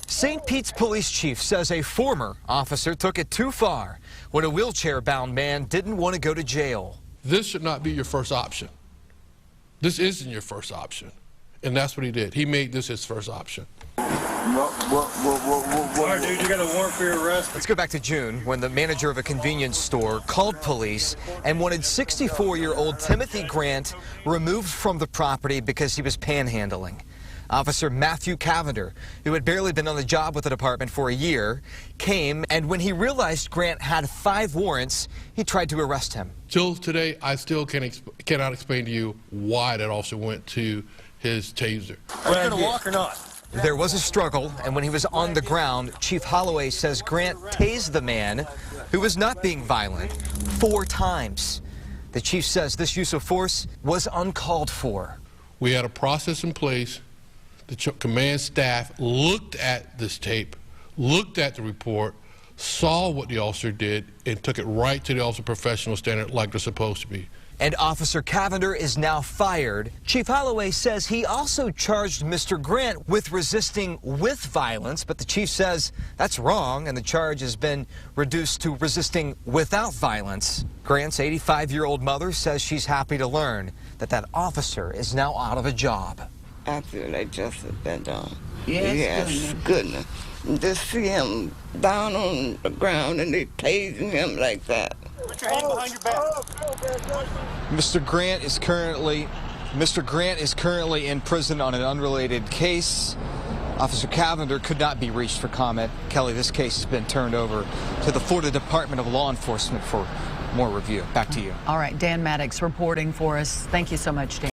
St. Pete's police chief says a former officer took it too far when a wheelchair-bound man didn't want to go to jail. This should not be your first option. This isn't your first option. And that's what he did. He made this his first option. All right, dude, you got a warrant for your arrest. Let's go back to June when the manager of a convenience store called police and wanted 64-year-old Timothy Grant removed from the property because he was panhandling. Officer Matthew Cavender, who had barely been on the job with the department for a year, came, and when he realized Grant had 5 warrants, he tried to arrest him. Till today, I still cannot explain to you why that officer went to his taser. Are you going to walk or not? There was a struggle, and when he was on the ground, Chief Holloway says Grant tased the man, who was not being violent, 4 times. The chief says this use of force was uncalled for. We had a process in place. The command staff looked at this tape, looked at the report, saw what the officer did, and took it right to the officer professional standard like they're supposed to be. And Officer Cavender is now fired. Chief Holloway says he also charged Mr. Grant with resisting with violence, but the chief says that's wrong, and the charge has been reduced to resisting without violence. Grant's 85-year-old mother says she's happy to learn that that officer is now out of a job. I feel like justice been done. Yes, goodness. Just see him down on the ground and they tasing him like that. Put your hand behind your back. Mr. Grant is currently in prison on an unrelated case. Officer Cavender could not be reached for comment. Kelly, this case has been turned over to the Florida Department of Law Enforcement for more review. Back to you. All right, Dan Maddox reporting for us. Thank you so much, Dan.